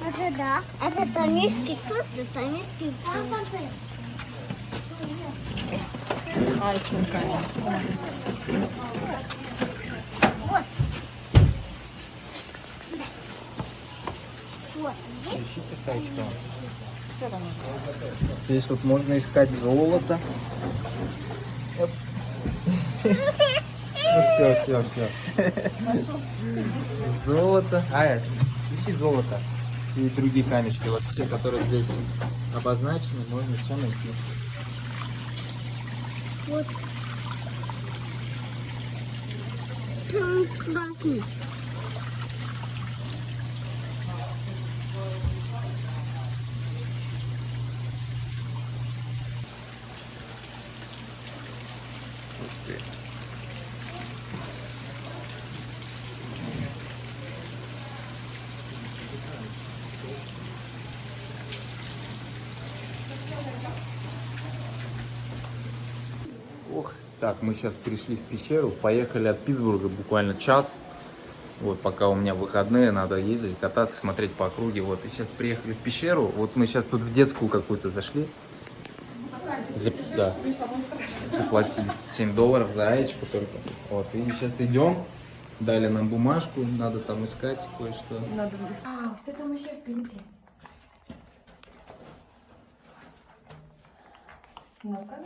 Это да. Это тонический вкус, это тонический вкус. Вот. Вот. Ищите сайтика. Здесь вот можно искать золото. Оп. Ну все. Золото. Ищи золото. И другие камешки. Вот все, которые здесь обозначены, можно все найти. Вот. Там красный. Ох, так, мы сейчас пришли в пещеру, поехали от Питтсбурга буквально час. Вот, пока у меня выходные, надо ездить, кататься, смотреть по округе. Вот, и сейчас приехали в пещеру. Вот мы сейчас тут в детскую какую-то зашли. Да. Заплатили $7 за яичко только. Вот, и сейчас идем. Дали нам бумажку, надо там искать кое-что. Что там еще впереди? Ну-ка.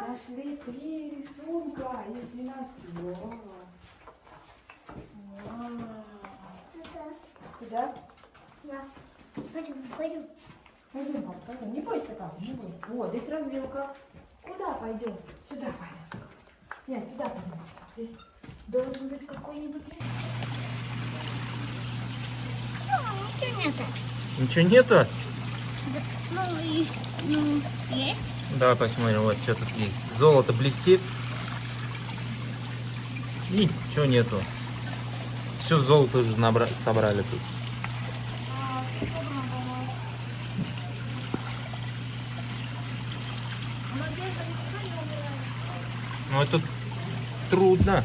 Нашли 3 рисунка из 12. Сюда? Да. Пойдем. Пойдем, пойдем. Не бойся, папа, не бойся. Вот, здесь развилка. Куда пойдем? Сюда пойдем. Нет, сюда пойдем. Здесь должен быть какой-нибудь рисунок. Ничего нет. Ничего нету? Есть. Давай посмотрим, вот что тут есть. Золото блестит. И ничего нету. Все золото уже собрали тут. Ну это трудно.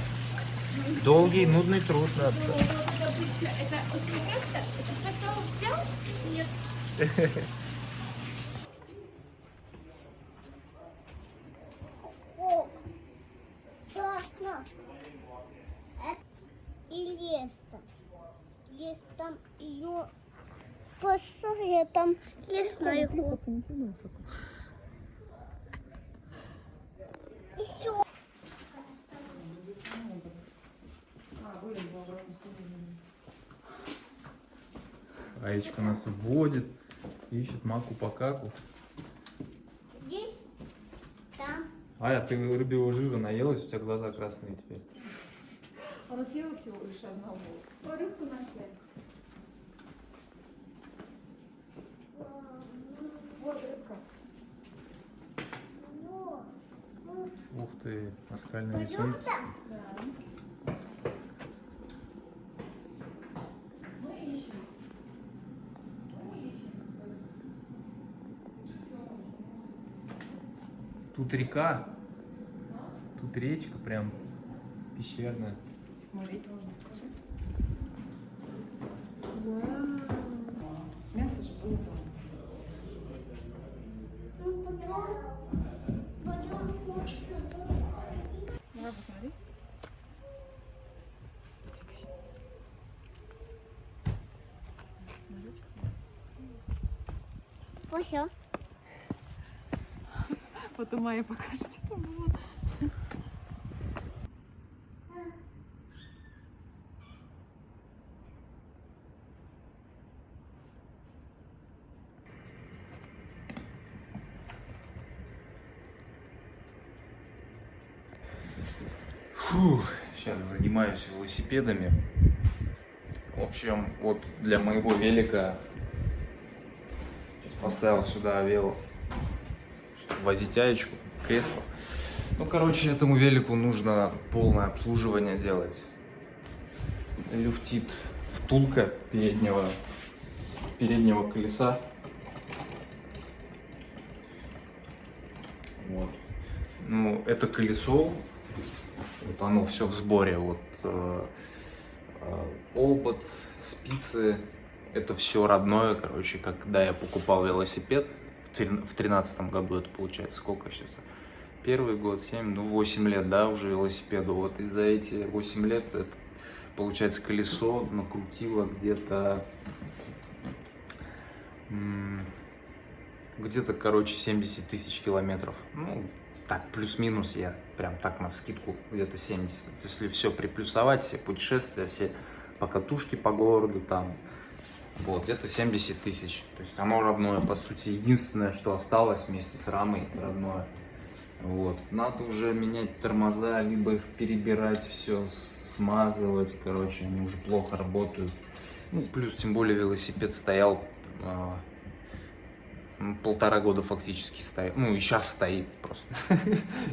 Долгий, нудный труд. Да. Это очень просто. Это просто взял? Нет. О, классно. И лес там. Лес там ее посмотри, там лес наверху. И все. Аечка нас вводит, ищет маку-покаку. Здесь, там. Ая, ты рыбьего жира наелась, у тебя глаза красные теперь. Он съел всего лишь одного. Ой, рыбку нашли. Вот рыбка. Ух ты, наскальные рисунки. Да. Мы ищем. Тут река, тут речка прям пещерная. Смотреть можно, покажи. Вау. Мясо же было там. Давай посмотри. Все. Потом Майя покажет, что там было. Фух, сейчас занимаюсь велосипедами. В общем, вот для моего велика поставил сюда вело, чтобы возить Аечку, кресло. Ну, короче, этому велику нужно полное обслуживание делать. люфтит втулка переднего колеса. Вот. Ну, это колесо, вот оно все в сборе. Вот обод, спицы, это все родное, короче, когда я покупал велосипед в 2013 году, это получается сколько сейчас? Первый год, 8 лет, да, уже велосипеду. Вот и за эти 8 лет, это, получается, колесо накрутило где-то, короче, 70 тысяч километров. Ну, так, плюс-минус, я прям так навскидку, где-то 70. Если все приплюсовать, все путешествия, все покатушки по городу, там, вот, где-то 70 тысяч. То есть оно родное, по сути, единственное, что осталось вместе с рамой родное. Вот, надо уже менять тормоза, либо их перебирать, все смазывать, короче, они уже плохо работают. Ну, плюс, тем более, велосипед стоял 1,5 года фактически стоит. Ну, и сейчас стоит просто.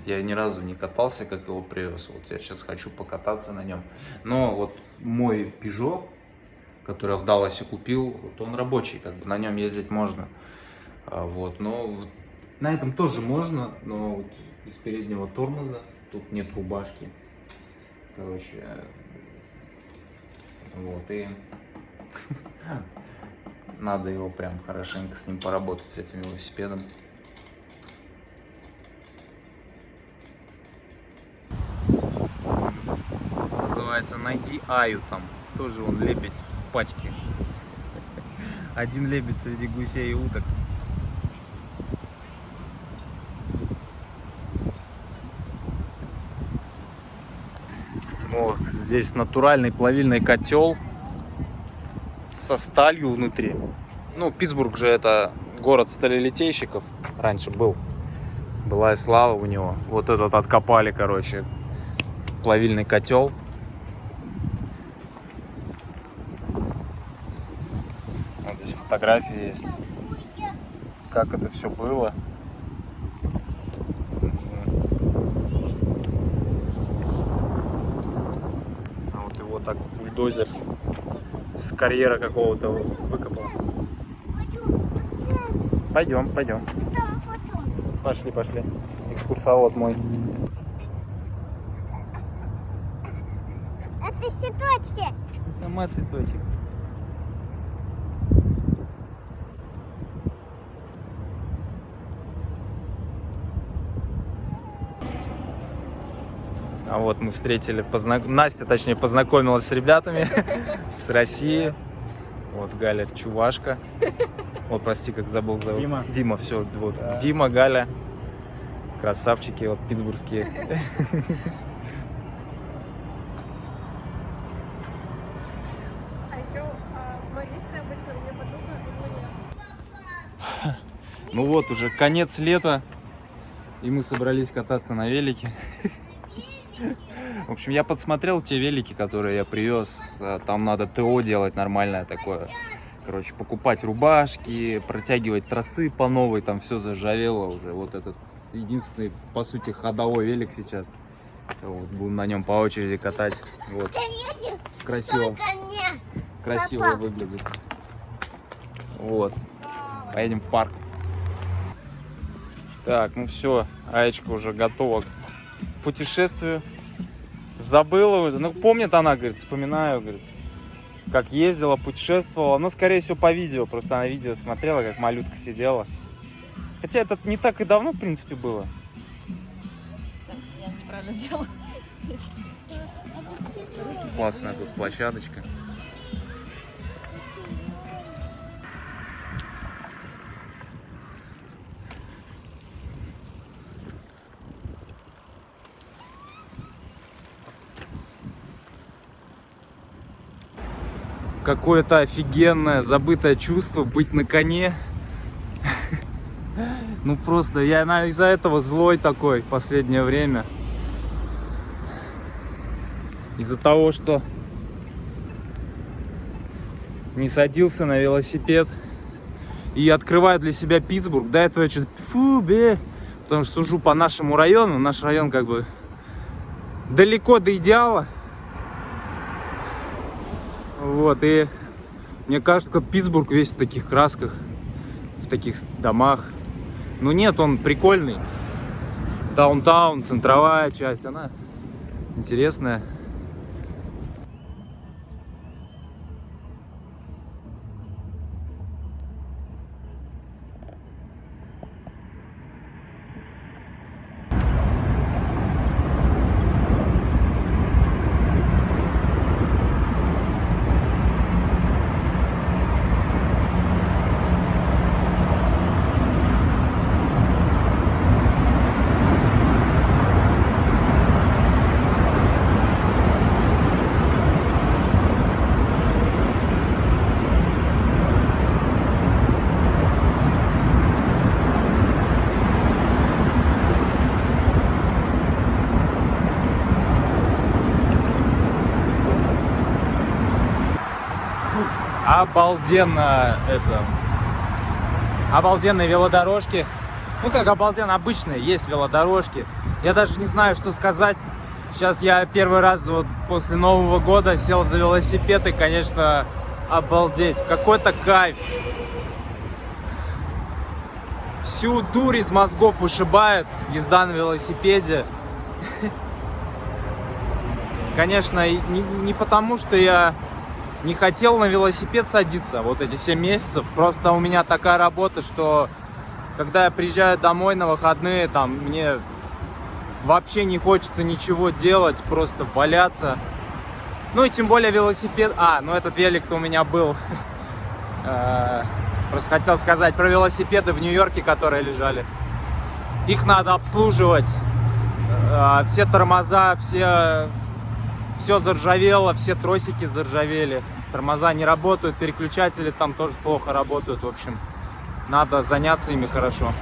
Я ни разу не катался, как его привез. Вот я сейчас хочу покататься на нем. Но вот мой Peugeot, который я в Далласе купил, вот он рабочий, как бы на нем ездить можно. Вот, но вот на этом тоже можно, но вот без переднего тормоза тут нет рубашки. Короче, вот, и надо его прям хорошенько с ним поработать, с этим велосипедом. Называется «Найди Аю», там тоже он лебедь в пачке. Один лебедь среди гусей и уток. Вот, здесь натуральный плавильный котел со сталью внутри. Ну, Питтсбург же это город сталелитейщиков. Раньше был. Была и слава у него. Вот этот откопали, короче, плавильный котел. Вот здесь фотографии есть. Как это все было. А вот его так бульдозер с карьера какого-то выкопал. Пойдем, пойдем. Пошли, пошли. Экскурсовод мой. Это цветочки. Ты сама цветочек. А вот мы встретили, Настя, точнее, познакомилась с ребятами с России. Вот Галя чувашка. Вот, прости, как забыл зовут. Дима. Дима, все, вот. Да. Дима, Галя. Красавчики, вот, питтсбургские. А еще Мариса обычно мне подруга звонила. Ну вот, уже конец лета, и мы собрались кататься на велике. В общем, я подсмотрел те велики, которые я привез. Там надо ТО делать нормальное такое. Короче, покупать рубашки, протягивать тросы по новой, там все зажавело уже. Вот этот единственный, по сути, ходовой велик сейчас. Вот, будем на нем по очереди катать. Вот. Красиво. Красиво Папа. выглядит. Вот. Поедем в парк. Так, ну все, Аечка уже готова к путешествию. Забыла уже. Ну, помнит она, говорит, вспоминаю, говорит, как ездила, путешествовала. Ну, скорее всего, по видео. Просто она видео смотрела, как малютка сидела. Хотя это не так и давно, в принципе, было. Я неправильно сделала. Классная тут площадочка. Какое-то офигенное, забытое чувство быть на коне. Ну просто, я из-за этого злой такой в последнее время. Из-за того, что не садился на велосипед. И открываю для себя Питтсбург. До этого я что-то потому что сужу по нашему району. Наш район как бы далеко до идеала. Вот, и мне кажется, что Питтсбург весь в таких красках, в таких домах. Ну нет, он прикольный. Даунтаун, центровая часть, она интересная. Обалденно это. Обалденные велодорожки. Ну как обалденно, обычные, есть велодорожки. Я даже не знаю, что сказать. Сейчас я первый раз вот после Нового года сел за велосипед и, конечно, обалдеть. Какой-то кайф. Всю дурь из мозгов вышибает езда на велосипеде. Конечно, не потому, что я не хотел на велосипед садиться вот эти 7 месяцев. Просто у меня такая работа, что когда я приезжаю домой на выходные, там мне вообще не хочется ничего делать, просто валяться. Ну и тем более велосипед... ну этот велик-то у меня был. Просто хотел сказать про велосипеды в Нью-Йорке, которые лежали. Их надо обслуживать. Все тормоза, все заржавело, все тросики заржавели, тормоза не работают, переключатели там тоже плохо работают. В общем, надо заняться ими хорошо.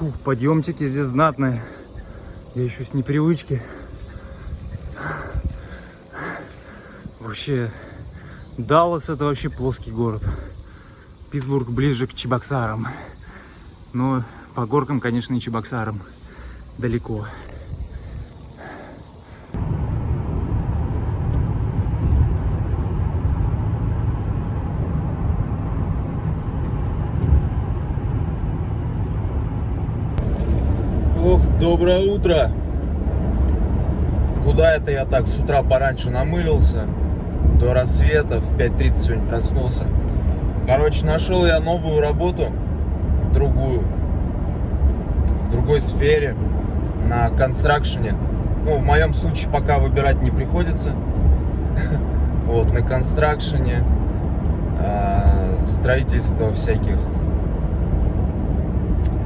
Фу, подъемчики здесь знатные. Я еще с непривычки. Вообще, Даллас — это вообще плоский город. Питтсбург ближе к Чебоксарам. Но по горкам, конечно, и Чебоксарам далеко. Ох, доброе утро! Куда это я так с утра пораньше намылился? До рассвета, в 5:30 сегодня проснулся. Короче, нашел я новую работу, другую, в другой сфере, на констракшене. Ну, в моем случае пока выбирать не приходится. Вот, на констракшене строительство всяких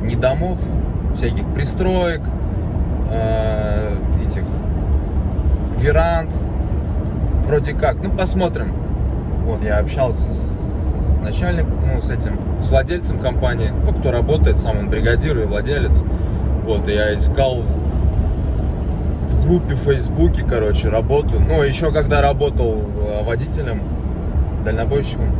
не домов, всяких пристроек, этих веранд. Вроде как, ну посмотрим. Вот я общался с начальником, ну с владельцем компании, ну кто работает, сам он бригадир и владелец. Вот, и я искал в группе в Фейсбуке, короче, работу. Ну, еще когда работал водителем, дальнобойщиком,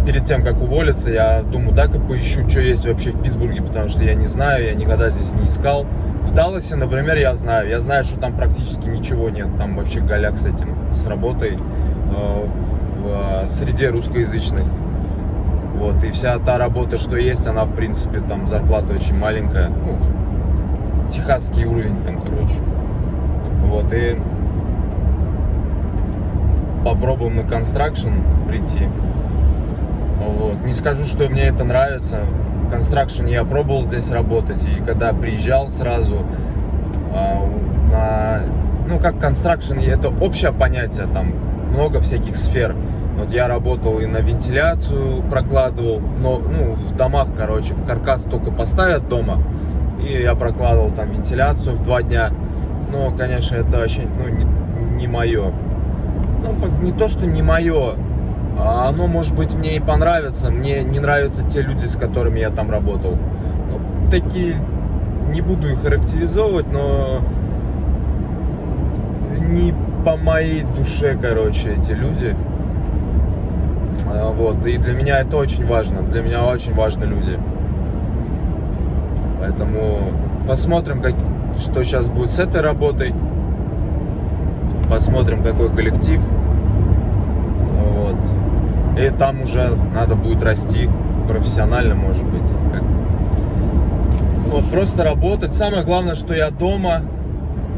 перед тем, как уволиться, я думаю, так и поищу, что есть вообще в Питтсбурге, потому что я не знаю, я никогда здесь не искал. В Далласе, например, я знаю, что там практически ничего нет, там вообще голяк с этим, с работой в среде русскоязычных. Вот, и вся та работа, что есть, она, в принципе, там зарплата очень маленькая, ну, техасский уровень там, короче. Вот, и попробуем на construction прийти. Вот. Не скажу, что мне это нравится. В construction я пробовал здесь работать, и когда приезжал сразу ну, как construction, это общее понятие, там много всяких сфер. Вот я работал и на вентиляцию прокладывал, в домах, короче, в каркас только поставят дома, и я прокладывал там вентиляцию в 2 дня. Но, конечно, это вообще, не мое. Ну, не то, что не мое, а оно, может быть, мне и понравится. Мне не нравятся те люди, с которыми я там работал. Ну, такие, не буду их характеризовывать, но не по моей душе, короче, эти люди. Вот, и для меня это очень важно. Для меня очень важны люди. Поэтому посмотрим, что сейчас будет с этой работой. Посмотрим, какой коллектив. Вот. И там уже надо будет расти профессионально, может быть. Вот, просто работать. Самое главное, что я дома.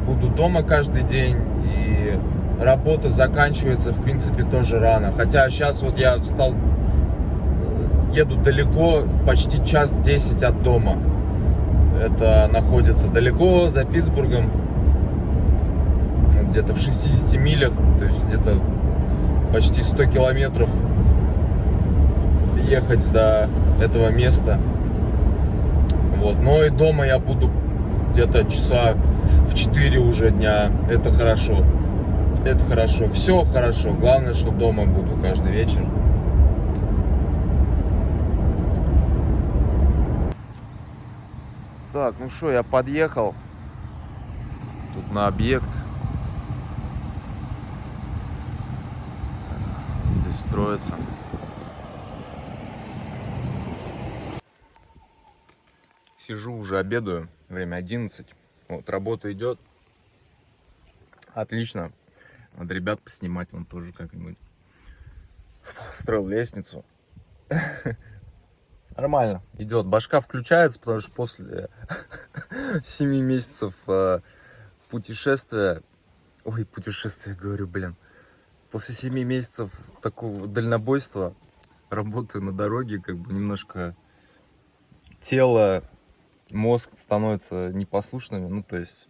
Буду дома каждый день. И работа заканчивается, в принципе, тоже рано. Хотя сейчас вот я встал, еду далеко, почти 1:10 часа от дома. Это находится далеко, за Питтсбургом, где-то в 60 милях, то есть где-то почти 100 километров ехать до этого места. Вот. Но и дома я буду где-то часа в 4 уже дня. Это хорошо. Это хорошо. Все хорошо. Главное, что дома буду каждый вечер. Так, ну что, я подъехал. Тут на объект. Здесь строится. Сижу, уже обедаю. Время 11. Вот, работа идет. Отлично. Надо ребят поснимать, он тоже как-нибудь. Строил лестницу. Нормально идет. Башка включается, потому что после 7 месяцев путешествия, говорю, блин. После 7 месяцев такого дальнобойства, работы на дороге, как бы немножко тело, мозг становятся непослушными. Ну, то есть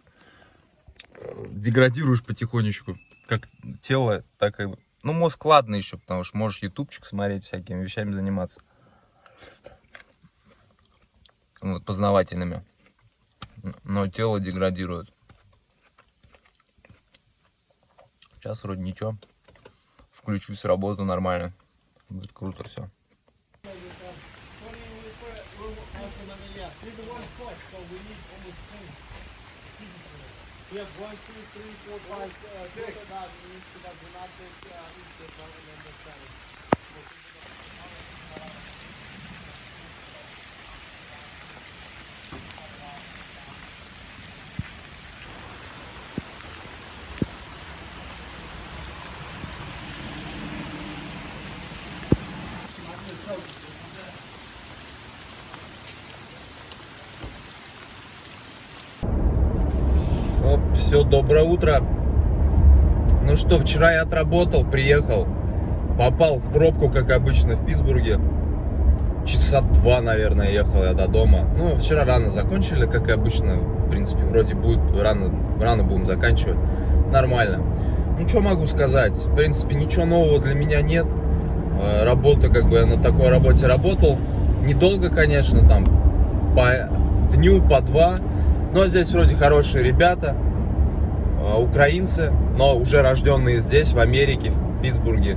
деградируешь потихонечку. Как тело, так и... Ну, мозг ладно еще, потому что можешь ютубчик смотреть, всякими вещами заниматься. Вот, познавательными. Но тело деградирует. Сейчас вроде ничего. Включусь в работу нормально. Будет круто все. Все, доброе утро. Ну что, вчера я отработал, приехал, попал в пробку, как обычно, в Питтсбурге. Часа 2, наверное, ехал я до дома. Ну, вчера рано закончили, как и обычно. В принципе, вроде будет рано будем заканчивать. Нормально. Ну, что могу сказать? В принципе, ничего нового для меня нет. Работа, как бы я на такой работе работал. Недолго, конечно, там по дню, по два. Но здесь вроде хорошие ребята, украинцы, но уже рожденные здесь, в Америке, в Питтсбурге.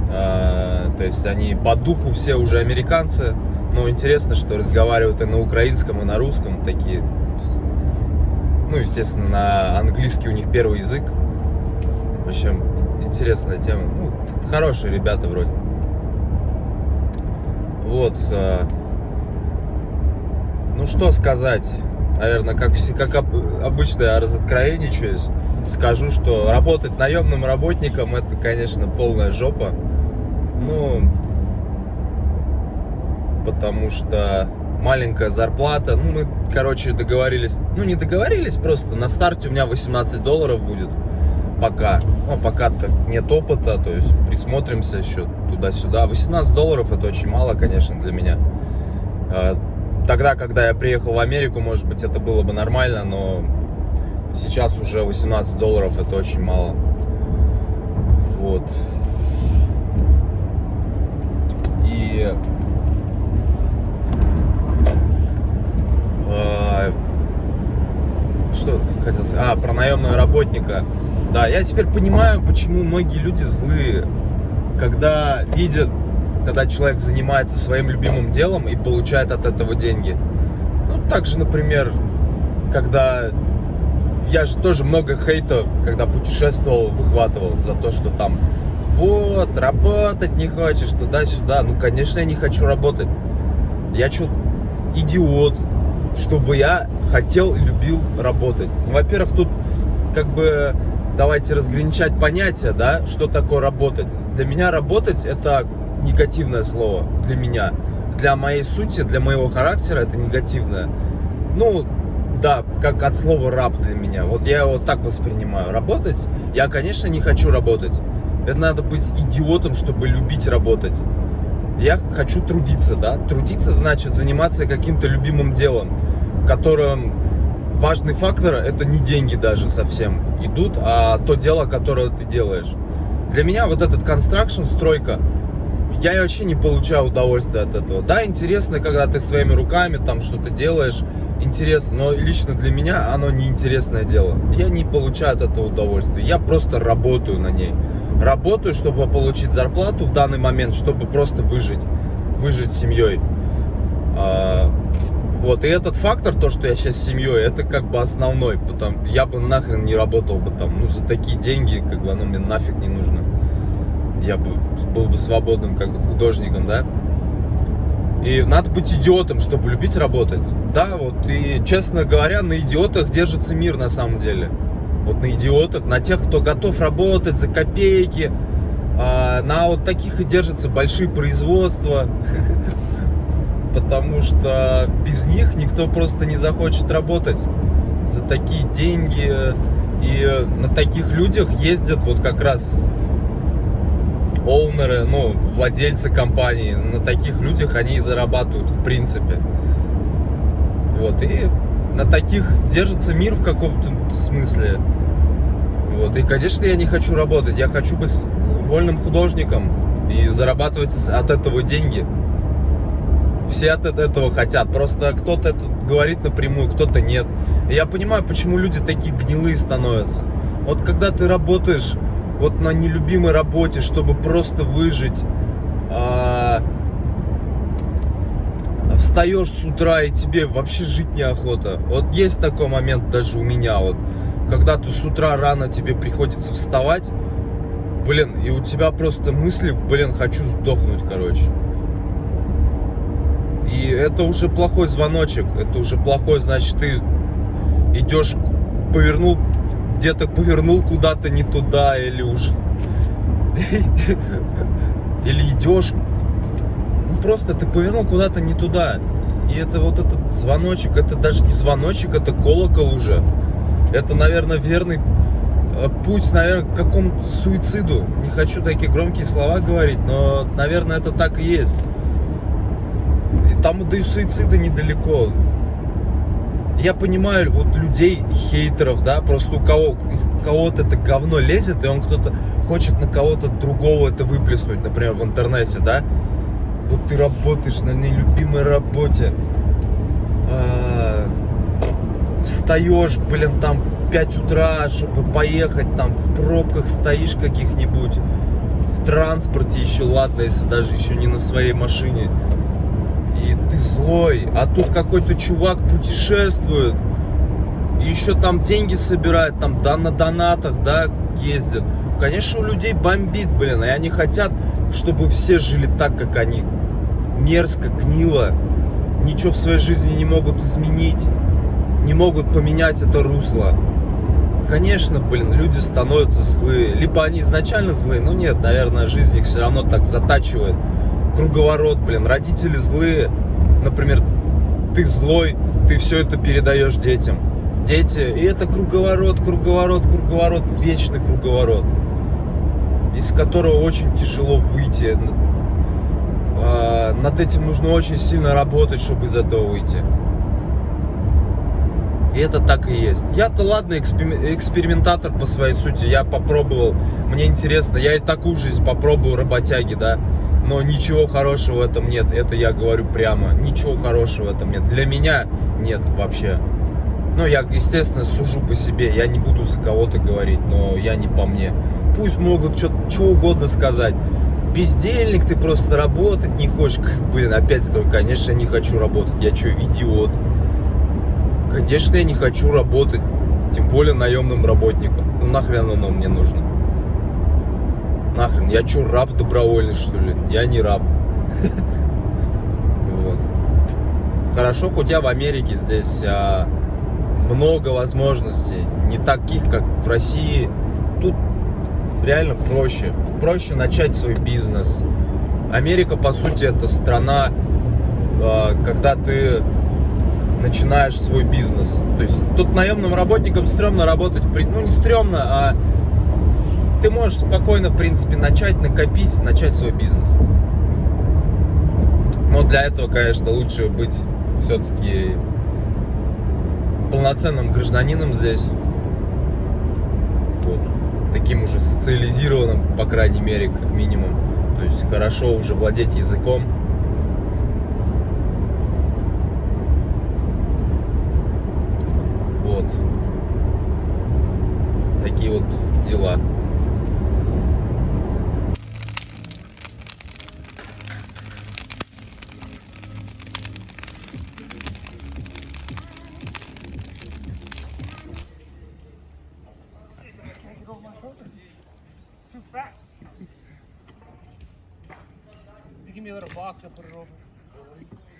То есть они по духу все уже американцы. Но интересно, что разговаривают и на украинском, и на русском такие. Ну, естественно, на английский у них первый язык. В общем, интересная тема. Ну, хорошие ребята вроде. Вот. Ну, что сказать. Наверное, как обычно я разоткровенничаюсь. Скажу, что работать наемным работником — это, конечно, полная жопа. Ну, потому что маленькая зарплата. Ну, мы, короче, договорились. Ну, не договорились, просто на старте у меня $18 будет. Пока. Ну, пока-то нет опыта, то есть присмотримся еще туда-сюда. $18 это очень мало, конечно, для меня. Тогда, когда я приехал в Америку, может быть, это было бы нормально, но сейчас уже $18 это очень мало. Вот. И что хотел сказать? Про наемного работника. Да, я теперь понимаю, почему многие люди злые, когда видят, когда человек занимается своим любимым делом и получает от этого деньги. Ну, также, например, когда я же тоже много хейта, когда путешествовал, выхватывал за то, что там вот, работать не хочешь, туда-сюда. Ну, конечно, я не хочу работать. Я что, идиот, чтобы я хотел и любил работать. Ну, во-первых, тут как бы давайте разграничать понятия, да, что такое работать. Для меня работать — это негативное слово, для меня. Для моей сути, для моего характера это негативное. Ну, да, как от слова раб для меня. Вот я его так воспринимаю. Работать, я, конечно, не хочу работать. Это надо быть идиотом, чтобы любить работать. Я хочу трудиться, да. Трудиться значит заниматься каким-то любимым делом, в котором важный фактор — это не деньги даже совсем идут, а то дело, которое ты делаешь. Для меня вот этот констракшн, стройка, я вообще не получаю удовольствия от этого. Да, интересно, когда ты своими руками там что-то делаешь, интересно, но лично для меня оно не интересное дело. Я не получаю от этого удовольствия. Я просто работаю на ней. Работаю, чтобы получить зарплату в данный момент, чтобы просто выжить с семьей. Вот, и этот фактор, то, что я сейчас с семьей, это как бы основной, потому я бы нахрен не работал бы там, ну, за такие деньги, как бы оно мне нафиг не нужно. Я бы был бы свободным, как бы, художником, да. И надо быть идиотом, чтобы любить работать. Да, вот, и, честно говоря, на идиотах держится мир на самом деле. Вот на идиотах, на тех, кто готов работать за копейки, на вот таких и держатся большие производства. Потому что без них никто просто не захочет работать за такие деньги. И на таких людях ездят вот как раз оунеры, ну, владельцы компаний. На таких людях они и зарабатывают, в принципе. Вот, и на таких держится мир в каком-то смысле. Вот, и, конечно, я не хочу работать. Я хочу быть вольным художником и зарабатывать от этого деньги. Все от этого хотят. Просто кто-то это говорит напрямую, кто-то нет. И я понимаю, почему люди такие гнилые становятся. Вот когда ты работаешь вот на нелюбимой работе, чтобы просто выжить, встаешь с утра и тебе вообще жить неохота. Вот есть такой момент даже у меня. Вот, когда ты с утра рано, тебе приходится вставать, блин, и у тебя просто мысли, блин, хочу сдохнуть, короче. И это уже плохой звоночек, это уже плохой, значит, ты идешь, где-то повернул куда-то не туда, или уже, или идешь, ну, просто ты повернул куда-то не туда. И это вот этот звоночек, это даже не звоночек, это колокол уже. Это, наверное, верный путь, наверное, к какому-то суициду. Не хочу такие громкие слова говорить, но, наверное, это так и есть. Там до суицида недалеко. Я понимаю вот людей, хейтеров, да, просто у кого-то это говно лезет, и он кто-то хочет на кого-то другого это выплеснуть, например, в интернете, да. Вот ты работаешь на нелюбимой работе, встаешь, блин, там в 5 утра, чтобы поехать, там в пробках стоишь каких-нибудь, в транспорте еще, ладно, если даже еще не на своей машине, и ты злой, а тут какой-то чувак путешествует, и еще там деньги собирает, там на донатах, да, ездит. Конечно, у людей бомбит, блин, и они хотят, чтобы все жили так, как они. Мерзко, гнило, ничего в своей жизни не могут изменить, не могут поменять это русло. Конечно, блин, люди становятся злые. Либо они изначально злые, но нет, наверное, жизнь их все равно так затачивает. Круговорот, блин, родители злые. Например, ты злой, ты все это передаешь детям. Дети, и это круговорот, вечный круговорот, из которого очень тяжело выйти. Над этим нужно очень сильно работать, чтобы из этого выйти. И это так и есть. Я-то ладно, экспериментатор по своей сути. Я попробовал, мне интересно. Я и такую жизнь попробую, работяги, да. Но ничего хорошего в этом нет. Это я говорю прямо. Ничего хорошего в этом нет. Для меня нет вообще. Ну, я, естественно, сужу по себе. Я не буду за кого-то говорить, но я не по мне. Пусть могут что угодно сказать. Бездельник, ты просто работать не хочешь. Блин, опять скажу, конечно, я не хочу работать. Я что, идиот? Конечно, я не хочу работать. Тем более наемным работником. Ну нахрен оно мне нужно? Нахрен? Я что, раб добровольный, что ли? Я не раб. Вот. Хорошо, хоть я в Америке, здесь много возможностей. Не таких, как в России. Тут реально проще. Проще начать свой бизнес. Америка, по сути, это страна, когда ты начинаешь свой бизнес. То есть тут наемным работникам стрёмно работать, ну не стрёмно, а ты можешь спокойно, в принципе, накопить, начать свой бизнес. Но для этого, конечно, лучше быть все-таки полноценным гражданином здесь. Вот. Таким уже социализированным, по крайней мере, как минимум. То есть хорошо уже владеть языком. Вот. Такие вот дела. Give me a little box, I'll put it over.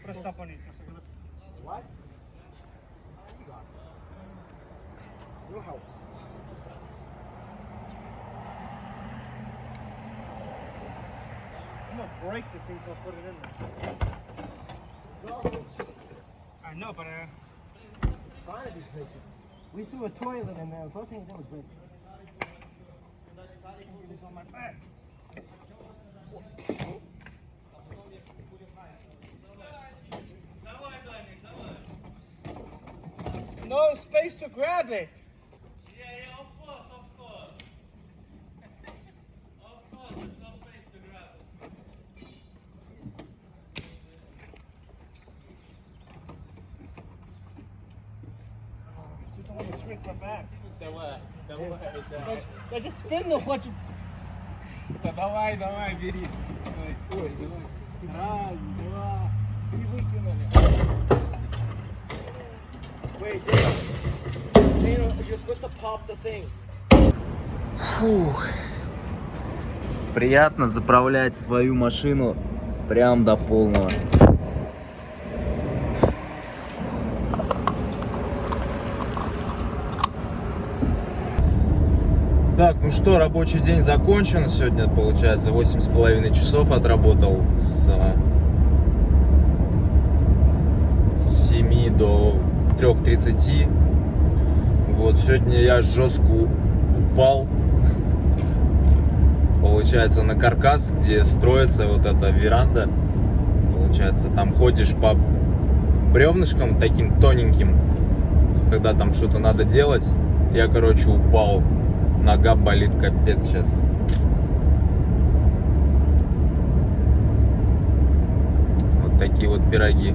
Put a stump underneath. What? You got it. Your help. I'm gonna break this thing so I'll put it in there. I know, but it's fine to be patient. We threw a toilet in there. The first thing to do was break it. It's on my back. No space to grab it. Yeah, of course. Of course, there's no space to grab it. You don't want to twist my back. Давай. Я just spin the what you... Давай, бери. Стой. Ой, давай. Раз, два. И выкинули. Wait, you're supposed to pop the thing. Фух. Приятно заправлять свою машину прям до полного. Так, ну что, рабочий день закончен. Сегодня, получается, 8,5 часов отработал с 7 до 3:30. Вот, сегодня я жестко упал, получается, на каркас, где строится вот эта веранда. Получается, там ходишь по бревнышкам таким тоненьким, когда там что-то надо делать. Я, короче, упал. Нога болит капец сейчас. Вот такие вот пироги.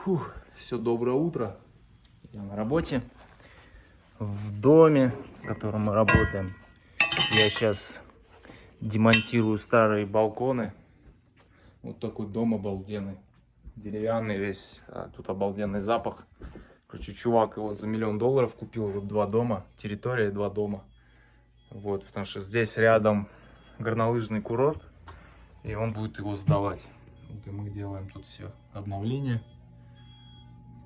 Фух, все, доброе утро. Я на работе, в доме, в котором мы работаем. Я сейчас демонтирую старые балконы. Вот такой дом обалденный, деревянный весь, а тут обалденный запах. Короче, чувак его за $1 миллион купил, вот 2 дома, территория 2 дома. Вот, потому что здесь рядом горнолыжный курорт, и он будет его сдавать. Вот и мы делаем тут все обновление.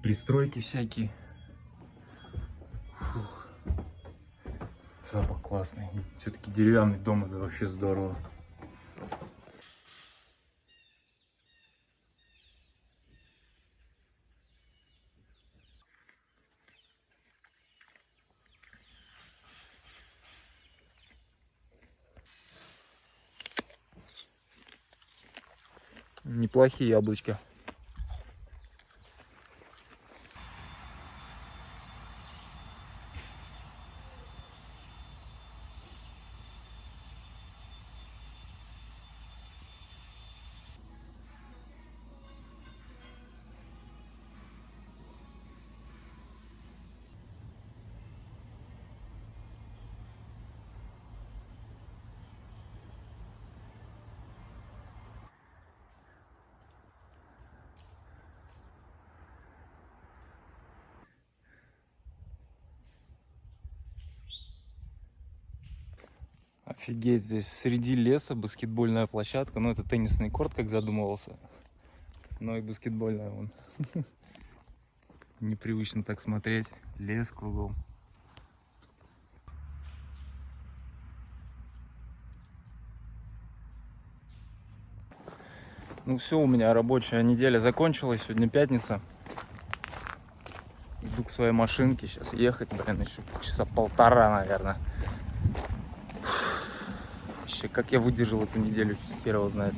Пристройки всякие. Фух. Запах классный. Все-таки деревянный дом, это вообще здорово. Неплохие яблочки. Офигеть, здесь среди леса баскетбольная площадка. Ну, это теннисный корт, как задумывался. Но и баскетбольная вон. Непривычно так смотреть. Лес кругом. Ну все, у меня рабочая неделя закончилась. Сегодня пятница. Иду к своей машинке. Сейчас ехать, блин, еще часа 1,5, наверное. Вообще, как я выдержал эту неделю, хер его знает.